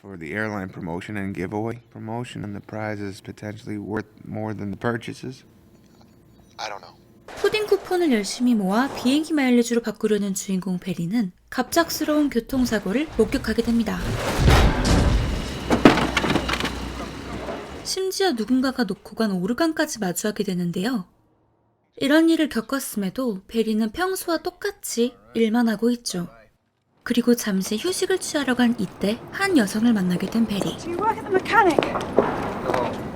for the airline promotion and giveaway promotion, and the prize is potentially worth more than the purchases. I don't know. 푸딩 쿠폰을 열심히 모아 비행기 마일리지로 바꾸려는 주인공 베리는 갑작스러운 교통사고를 목격하게 됩니다. 심지어 누군가가 놓고 간 오르간까지 마주하게 되는데요. 이런 일을 겪었음에도 베리는 평소와 똑같이 일만 하고 있죠. 그리고 잠시 휴식을 취하러 간 이때 한 여성을 만나게 된 베리. Do you work at the mechanic?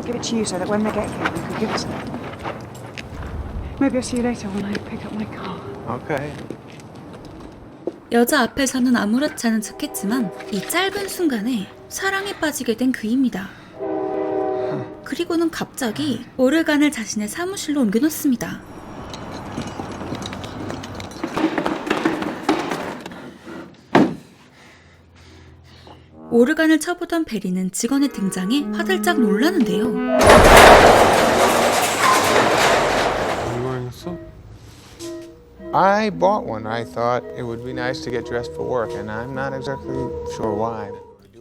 Give it to you so that when they get here, we could give it to them. Maybe I'll see you later when I pick up my car. Okay. 여자 앞에서는 아무렇지 않은 척했지만 이 짧은 순간에 사랑에 빠지게 된 그입니다. 그리고는 갑자기 오르간을 자신의 사무실로 옮겨놓습니다. 오르간을 쳐보던 베리는 직원의 등장에 화들짝 놀라는데요. I bought one. I thought it would be nice to get dressed for work, and I'm not exactly sure why.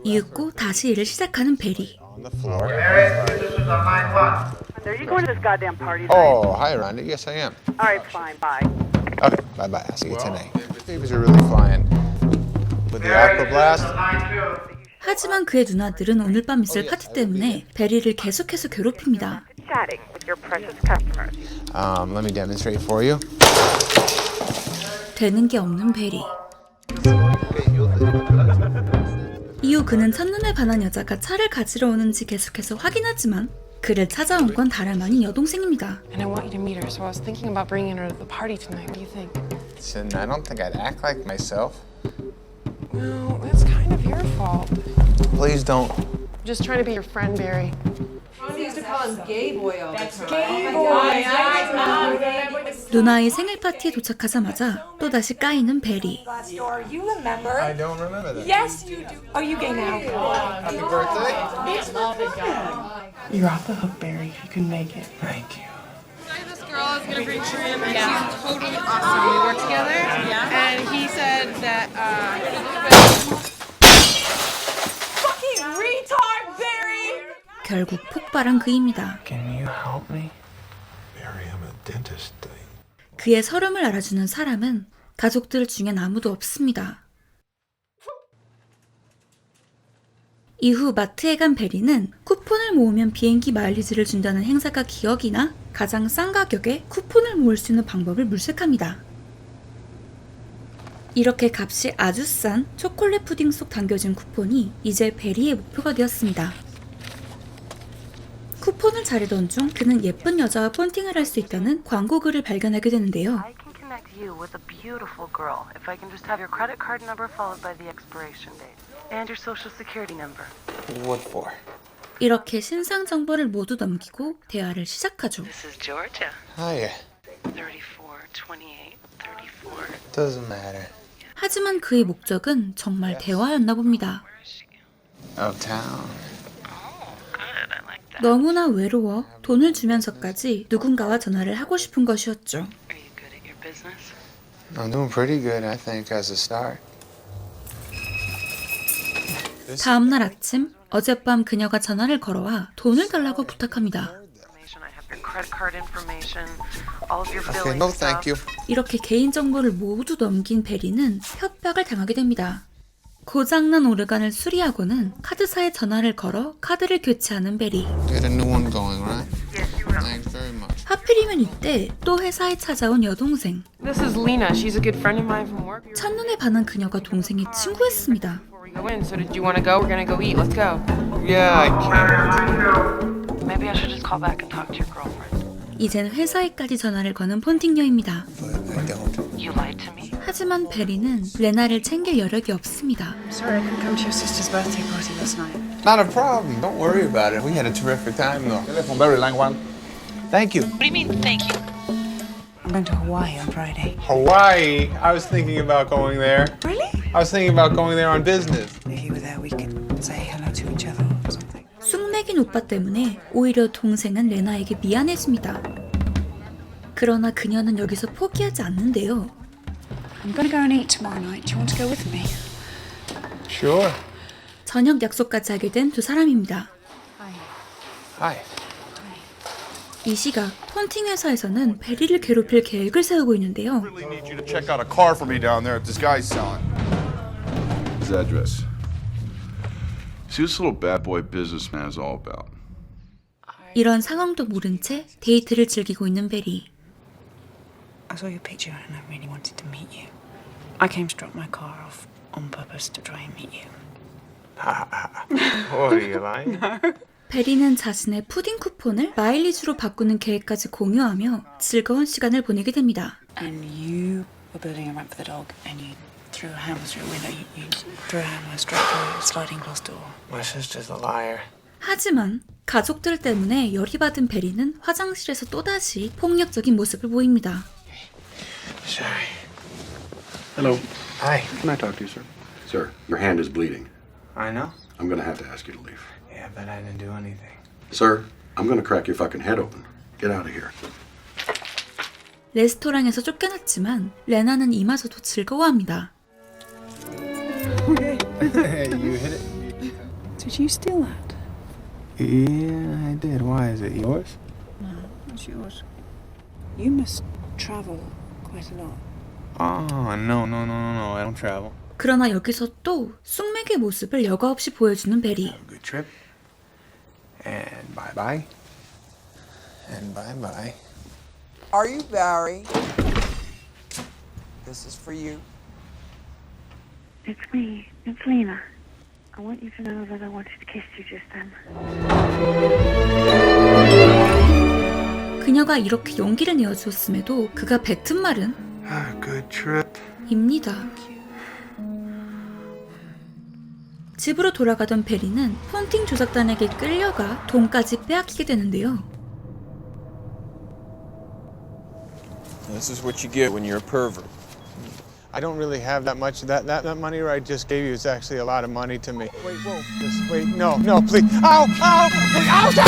이윽고 다시 일을 시작하는 베리. On the floor. Are you going to this goddamn party? Oh, hi, Rhonda. Yes, I am. All right, fine, bye. Okay, bye-bye. I'll see you tonight. Babies are really flying. With the aqua blast. 하지만 그의 누나들은 오늘 밤 있을 파티 때문에 베리를 계속해서 괴롭힙니다. Chatting with your precious customers. Let me demonstrate for you. 되는 게 없는 베리. 이후 그는 첫눈에 반한 여자가 차를 가지러 오는지 계속해서 확인하지만 그를 찾아온 건 다름 아닌 여동생입니다. And I want you to meet her, so I was thinking about bringing her to the party tonight. What do you think? Listen, I don't think I'd act like myself. No, that's kind of your fault. Please don't. I'm just trying to be your friend, Barry. 누나의 생일 파티에 도착하자마자 또다시 까이는 베리. Store. You remember? I don't remember that. Yes, you do. Are you gay now? Happy birthday. You're off the hook, Barry. You can make it. Thank you. This girl is gonna bring Trim, and she's totally awesome. We work together, and he said that. Fucking retard, Barry! 결국 폭발한 그입니다. Can you help me? Barry, I'm a dentist. 그의 서름을 알아주는 사람은 가족들 중엔 아무도 없습니다. 이후 마트에 간 베리는 쿠폰을 모으면 비행기 마일리지를 준다는 행사가 기억이 나 가장 싼 가격에 쿠폰을 모을 수 있는 방법을 물색합니다. 이렇게 값이 아주 싼 초콜릿 푸딩 속 담겨진 쿠폰이 이제 베리의 목표가 되었습니다. 쿠폰을 자르던 중 그는 예쁜 여자와 폰팅을 할 수 있다는 광고 글을 발견하게 되는데요. I can connect you with a beautiful girl if I can just have your credit card number followed by the expiration date and your social security number. What for? 이렇게 신상 정보를 모두 넘기고 대화를 시작하죠. This is Georgia. Hiya. 34, 28, 34. Doesn't matter. 하지만 그의 목적은 정말 대화였나 봅니다. Where is she? Uptown. Oh, good. I like that. 너무나 외로워 돈을 주면서까지 누군가와 전화를 하고 싶은 것이었죠. Are you good at your business? I'm doing pretty good, I think, as a start. 다음날 아침 어젯밤 그녀가 전화를 걸어와 돈을 달라고 부탁합니다. Information. I have your credit card information, all of your Okay, billing no, stuff. thank you. 이렇게 개인정보를 모두 넘긴 베리는 협박을 당하게 됩니다. 고장난 오르간을 수리하고는 카드사에 전화를 걸어 카드를 교체하는 베리. Get a new one going, right? Yes, you will. Thanks very much. 하필이면 이때 또 회사에 찾아온 여동생. This is Lena. She's a good friend of mine from work. 첫눈에 반한 그녀가 동생의 친구였습니다. Before we go in, so did you want to go? We're gonna go eat. Let's go. Yeah, I can. Maybe I should just call back and talk to your girlfriend. 이젠 회사에까지 전화를 거는 폰팅녀입니다. But I don't. You lied to me. 하지만 베리는 레나를 챙길 여력이 없습니다. Sorry, I couldn't come to your sister's birthday party last night. Not a problem. Don't worry about it. We had a terrific time, though. Telephone, Barry, line one. Thank you. What do you mean, thank you? I'm going to Hawaii on Friday. Hawaii. I was thinking about going there. Really? I was thinking about going there on business. If you were there, we could say hello to each other or something. 쑥맥인 오빠 때문에 오히려 동생은 레나에게 미안해집니다. 그러나 그녀는 여기서 포기하지 않는데요. I'm going to go and eat tomorrow night. Do you want to go with me? Sure. 저녁 약속까지 하게 된 두 사람입니다. Hi. 이 시각 폰팅 회사에서는 베리를 괴롭힐 계획을 세우고 있는데요. Really need you to check out a car for me down there that this guy's selling. His address. See what this little bad boy businessman is all about. 이런 상황도 모른 채 데이트를 즐기고 있는 베리. I saw your picture and I really wanted to meet you. I came to drop my car off on purpose to try and meet you. What are you lying? 베리는 자신의 푸딩 쿠폰을 마일리지로 바꾸는 계획까지 공유하며 즐거운 시간을 보내게 됩니다. And you were building a ramp for the dog and you threw a hammer through a window. You threw a hammer straight through a sliding glass door. My sister's a liar. 하지만 가족들 때문에 열이 받은 베리는 화장실에서 또다시 폭력적인 모습을 보입니다. Sorry. Hello. Hi. Can I talk to you, sir? Sir, your hand is bleeding. I know. I'm gonna have to ask you to leave. Yeah, but I didn't do anything. Sir, I'm gonna crack your fucking head open. Get out of here. 레스토랑에서 쫓겨났지만 레나는 이마저도 즐거워합니다. You hit it? Did you steal that? Yeah, I did. Why? Is it yours? No, it's yours. You must travel quite a lot. Oh, no. I don't travel. 그러나 여기서 또 쑥맥의 모습을 여과 없이 보여주는 베리. Have a good trip. And bye-bye. And bye-bye. Are you Barry? This is for you. It's me. It's Lena. I want you to know that I wanted to kiss you just then. 그녀가 이렇게 용기를 내어주었음에도 그가 뱉은 말은 Have a good trip. 입니다. 집으로 돌아가던 베리는 폰팅 조작단에게 끌려가 돈까지 빼앗기게 되는데요. This is what you get when you're a pervert. I don't really have that much. That money I just gave you is actually a lot of money to me. Wait, whoa. Just wait. No, please. Ow! Ouch!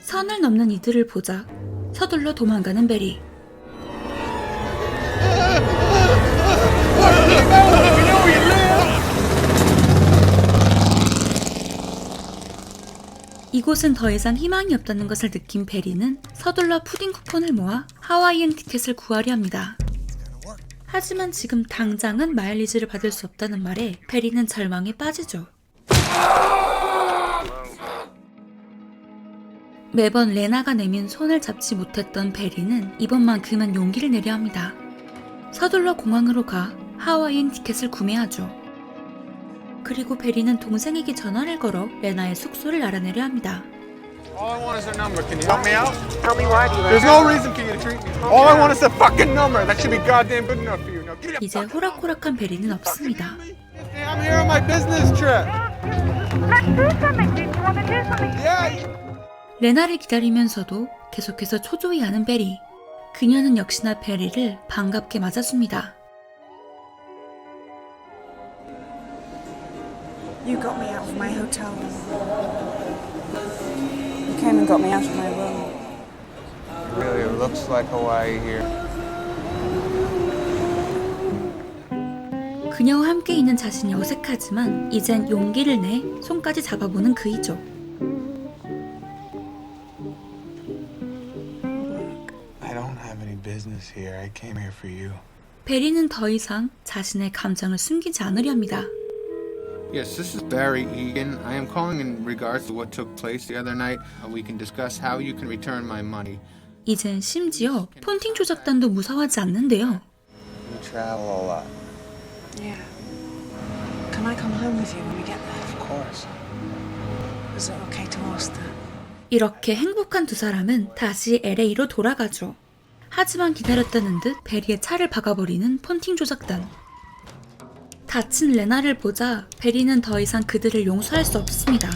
선을 넘는 이들을 보자 서둘러 도망가는 베리. 이곳은 더 이상 희망이 없다는 것을 느낀 베리는 서둘러 푸딩 쿠폰을 모아 하와이행 티켓을 구하려 합니다. 하지만 지금 당장은 마일리지를 받을 수 없다는 말에 베리는 절망에 빠지죠. 매번 레나가 내민 손을 잡지 못했던 베리는 이번만큼은 용기를 내려 합니다. 서둘러 공항으로 가 하와이행 티켓을 구매하죠. 그리고 베리는 동생에게 전화를 걸어 레나의 숙소를 알아내려 합니다. All I want is their number. Can you help me out? Tell me why, dealer. There's no reason for you to treat me. All I want is the fucking number. That should be goddamn good enough for you. Now give me 이제 호락호락한 베리는 없습니다. I'm here on my business trip. Let's do something. Do you want to do something? Yeah. 레나를 기다리면서도 계속해서 초조해하는 베리. 그녀는 역시나 베리를 반갑게 맞아줍니다. You got me out of my hotel room. You came and got me out of my room. Really, it looks like Hawaii here. 그녀와 함께 있는 자신이 어색하지만 이젠 용기를 내 손까지 잡아보는 그이죠. I don't have any business here. I came here for you. 베리는 더 이상 자신의 감정을 숨기지 않으려 합니다. Yes, this is Barry Egan. I am calling in regards to what took place the other night. We can discuss how you can return my money. 이젠 심지어 폰팅 조작단도 무서워하지 않는데요. You travel a lot. Yeah. Can I come home with you when we get there? Of course. Is it okay to ask that? 이렇게 행복한 두 사람은 다시 LA로 돌아가죠. 하지만 기다렸다는 듯 베리의 차를 박아버리는 폰팅 조작단. 다친 레나를 보자 베리는 더 이상 그들을 용서할 수 없습니다.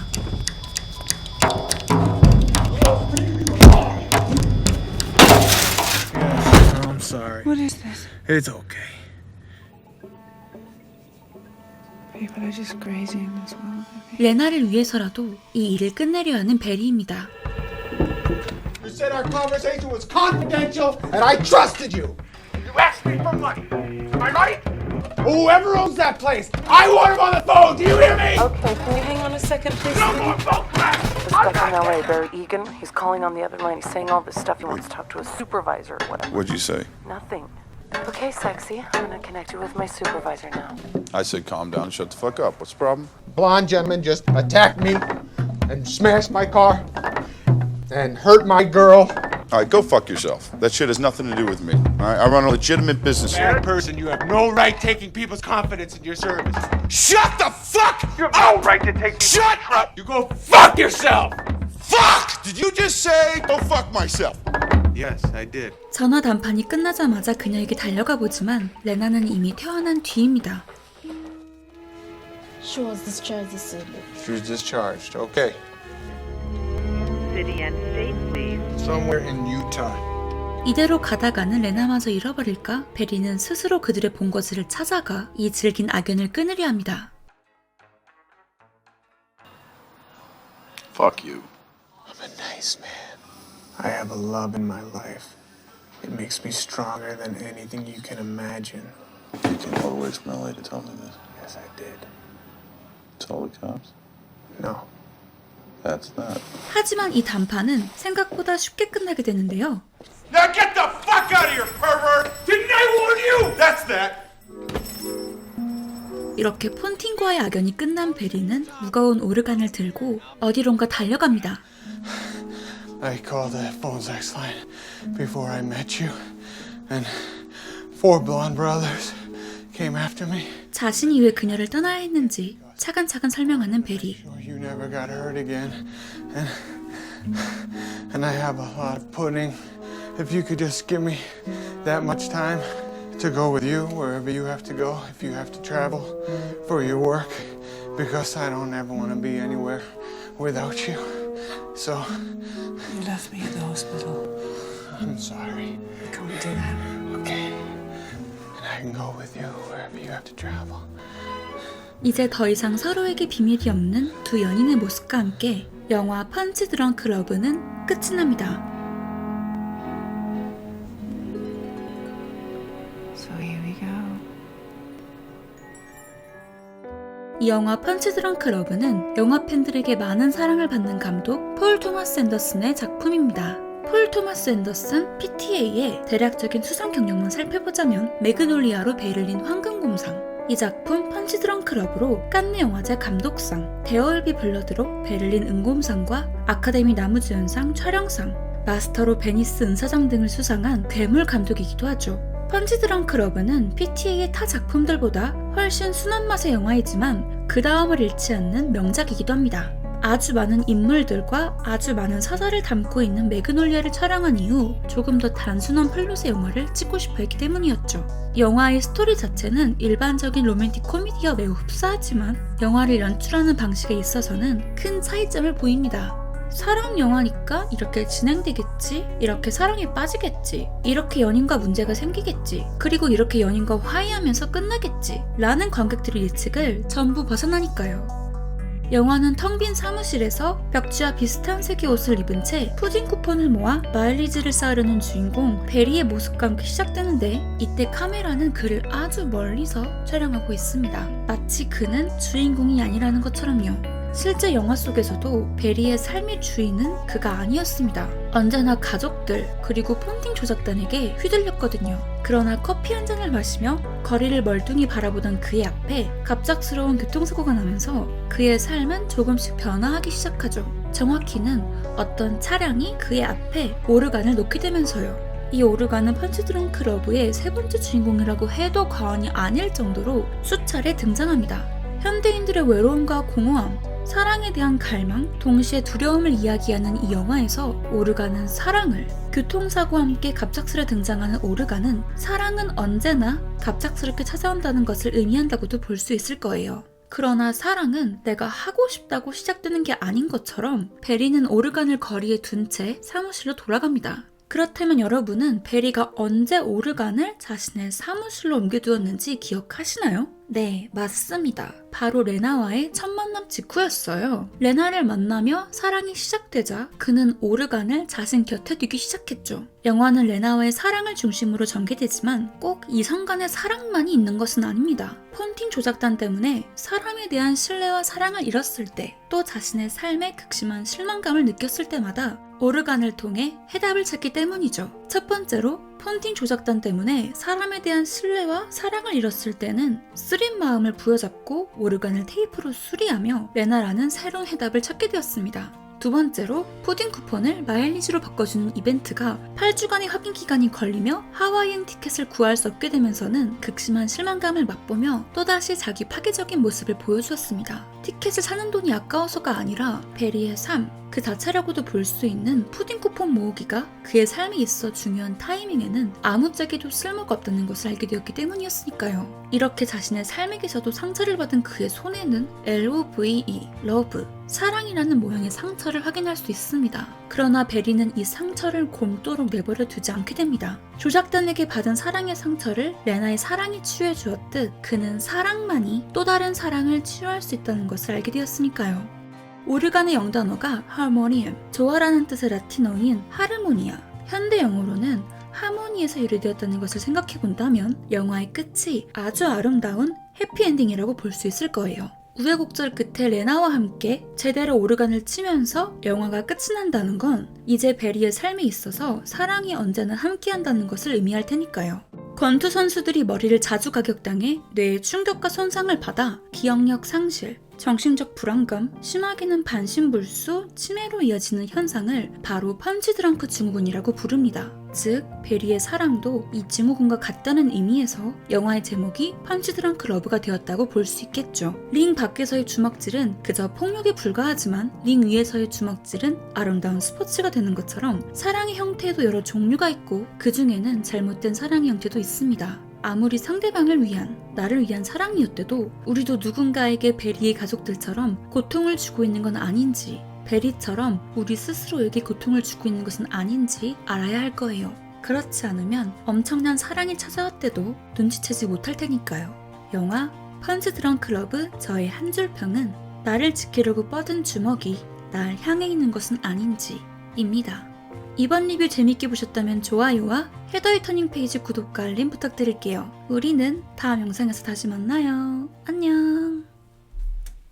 I'm sorry. What is this? It's okay. People are just crazy in this world. 레나를 위해서라도 이 일을 끝내려 하는 베리입니다. You said our conversation was confidential, and I trusted you. You asked me for money. Am I right? Whoever owns that place, I want him on the phone. Do you hear me? Okay, can you hang on a second, please? No more phone crap. This guy from LA, Barry Egan, he's calling on the other line. He's saying all this stuff. He wants to talk to a supervisor or whatever. What'd you say? Nothing. Okay, sexy. I'm gonna connect you with my supervisor now. I said calm down and shut the fuck up. What's the problem? Blonde gentleman just attacked me and smashed my car and hurt my girl. All right, go fuck yourself. That shit has nothing to do with me. All right, I run a legitimate business here. Bad person, you have no right taking people's confidence in your service. Shut the fuck up! You have no right to take Shut up! You go fuck yourself! Fuck! Did you just say go fuck myself? Yes, I did. 전화 담판이 끝나자마자 그녀에게 달려가 보지만 레나는 이미 퇴원한 뒤입니다. She was discharged this evening. She was discharged. Okay. City and state, please. Somewhere in Utah. 이대로 가다가는 레나마저 잃어버릴까? 베리는 스스로 그들의 본거지를 찾아가 이 질긴 악연을 끊으려 합니다. Fuck you. I'm a nice man. I have a love in my life. It makes me stronger than anything you can imagine. You came all the way from LA to tell me this. Yes, I did. Tell the cops. No. That's that. 하지만 이 담판은 생각보다 쉽게 끝나게 되는데요. Now get the fuck out of here, pervert! Didn't I warn you? That's that. 이렇게 폰틴과의 악연이 끝난 베리는 무거운 오르간을 들고 어디론가 달려갑니다. I called the phone sex line before I met you, and 4 blonde brothers came after me. 자신이 왜 그녀를 떠나야 했는지 차근차근 설명하는 베리. You never got hurt again, and I have a lot of pudding. If you could just give me that much time to go with you wherever you have to go, if you have to travel for your work, because I don't ever want to be anywhere without you. So You left me at the hospital. I'm sorry. I can't do that. Okay. And I can go with you wherever you have to travel. 이제 더 이상 서로에게 비밀이 없는 두 연인의 모습과 함께 영화 펀치 드렁크 러브는 끝이 납니다. So here we go. 이 영화 펀치 드렁크 러브는 영화 팬들에게 많은 사랑을 받는 감독 폴 토마스 앤더슨의 작품입니다. 폴 토마스 앤더슨 PTA의 대략적인 수상 경력만 살펴보자면 매그놀리아로 베를린 황금곰상, 이 작품 펀치 드렁크 러브로 칸네 영화제 감독상, 데어얼비 블러드로 베를린 은곰상과 아카데미 나무주연상 촬영상, 마스터로 베니스 은사장 등을 수상한 괴물 감독이기도 하죠. 펀치 드렁크 러브는 PTA의 타 작품들보다 훨씬 순한 맛의 영화이지만 그 다음을 잃지 않는 명작이기도 합니다. 아주 많은 인물들과 아주 많은 서사를 담고 있는 매그놀리아를 촬영한 이후 조금 더 단순한 플롯의 영화를 찍고 싶어 했기 때문이었죠. 영화의 스토리 자체는 일반적인 로맨틱 코미디와 매우 흡사하지만 영화를 연출하는 방식에 있어서는 큰 차이점을 보입니다. 사랑 영화니까 이렇게 진행되겠지, 이렇게 사랑에 빠지겠지, 이렇게 연인과 문제가 생기겠지, 그리고 이렇게 연인과 화해하면서 끝나겠지 라는 관객들의 예측을 전부 벗어나니까요. 영화는 텅 빈 사무실에서 벽지와 비슷한 색의 옷을 입은 채 푸딩 쿠폰을 모아 마일리지를 쌓으려는 주인공 베리의 모습과 함께 시작되는데, 이때 카메라는 그를 아주 멀리서 촬영하고 있습니다. 마치 그는 주인공이 아니라는 것처럼요. 실제 영화 속에서도 베리의 삶의 주인은 그가 아니었습니다. 언제나 가족들 그리고 폰팅 조작단에게 휘둘렸거든요. 그러나 커피 한 잔을 마시며 거리를 멀뚱히 바라보던 그의 앞에 갑작스러운 교통사고가 나면서 그의 삶은 조금씩 변화하기 시작하죠. 정확히는 어떤 차량이 그의 앞에 오르간을 놓게 되면서요. 이 오르간은 펀치 드렁크 러브의 세 번째 주인공이라고 해도 과언이 아닐 정도로 수차례 등장합니다. 현대인들의 외로움과 공허함, 사랑에 대한 갈망, 동시에 두려움을 이야기하는 이 영화에서 오르간은 사랑을, 교통사고와 함께 갑작스레 등장하는 오르간은 사랑은 언제나 갑작스럽게 찾아온다는 것을 의미한다고도 볼 수 있을 거예요. 그러나 사랑은 내가 하고 싶다고 시작되는 게 아닌 것처럼 베리는 오르간을 거리에 둔 채 사무실로 돌아갑니다. 그렇다면 여러분은 베리가 언제 오르간을 자신의 사무실로 옮겨두었는지 기억하시나요? 네, 맞습니다. 바로 레나와의 첫 만남 직후였어요. 레나를 만나며 사랑이 시작되자 그는 오르간을 자신 곁에 두기 시작했죠. 영화는 레나와의 사랑을 중심으로 전개되지만 꼭 이성 간의 사랑만이 있는 것은 아닙니다. 폰팅 조작단 때문에 사람에 대한 신뢰와 사랑을 잃었을 때, 또 자신의 삶에 극심한 실망감을 느꼈을 때마다 오르간을 통해 해답을 찾기 때문이죠. 첫 번째로 폰팅 조작단 때문에 사람에 대한 신뢰와 사랑을 잃었을 때는 쓰린 마음을 부여잡고 오르간을 테이프로 수리하며 레나라는 새로운 해답을 찾게 되었습니다. 두 번째로 푸딩 쿠폰을 마일리지로 바꿔주는 이벤트가 8주간의 할인 기간이 걸리며 하와이행 티켓을 구할 수 없게 되면서는 극심한 실망감을 맛보며 또다시 자기 파괴적인 모습을 보여주었습니다. 티켓을 사는 돈이 아까워서가 아니라 베리의 삶 그 자체라고도 볼 수 있는 푸딩 쿠폰 모으기가 그의 삶에 있어 중요한 타이밍에는 아무짝에도 쓸모가 없다는 것을 알게 되었기 때문이었으니까요. 이렇게 자신의 삶에게서도 상처를 받은 그의 손에는 LOVE, 러브, 사랑이라는 모양의 상처를 확인할 수 있습니다. 그러나 베리는 이 상처를 곰도록 내버려 두지 않게 됩니다. 조작단에게 받은 사랑의 상처를 레나의 사랑이 치유해 주었듯 그는 사랑만이 또 다른 사랑을 치유할 수 있다는 것을 알게 되었으니까요. 오르간의 영단어가 harmonium, 조화라는 뜻의 라틴어인 하르모니아, 현대 영어로는 하모니에서 유래되었다는 것을 생각해본다면 영화의 끝이 아주 아름다운 해피엔딩이라고 볼 수 있을 거예요. 우여곡절 끝에 레나와 함께 제대로 오르간을 치면서 영화가 끝이 난다는 건 이제 베리의 삶에 있어서 사랑이 언제나 함께한다는 것을 의미할 테니까요. 권투 선수들이 머리를 자주 가격당해 뇌에 충격과 손상을 받아 기억력 상실, 정신적 불안감, 심하게는 반신불수, 치매로 이어지는 현상을 바로 펀치 드렁크 증후군이라고 부릅니다. 즉, 베리의 사랑도 이 증후군과 같다는 의미에서 영화의 제목이 펀치 드렁크 러브가 되었다고 볼 수 있겠죠. 링 밖에서의 주먹질은 그저 폭력에 불과하지만 링 위에서의 주먹질은 아름다운 스포츠가 되는 것처럼 사랑의 형태에도 여러 종류가 있고 그 중에는 잘못된 사랑의 형태도 있습니다. 아무리 상대방을 위한, 나를 위한 사랑이었대도 우리도 누군가에게 베리의 가족들처럼 고통을 주고 있는 건 아닌지, 베리처럼 우리 스스로에게 고통을 주고 있는 것은 아닌지 알아야 할 거예요. 그렇지 않으면 엄청난 사랑이 찾아왔대도 눈치채지 못할 테니까요. 영화 펀치 드렁크 러브 저의 한 줄 평은 나를 지키려고 뻗은 주먹이 날 향해 있는 것은 아닌지 입니다. 이번 리뷰 재밌게 보셨다면 좋아요와 헤더의 터닝 페이지 구독과 알림 부탁드릴게요. 우리는 다음 영상에서 다시 만나요. 안녕.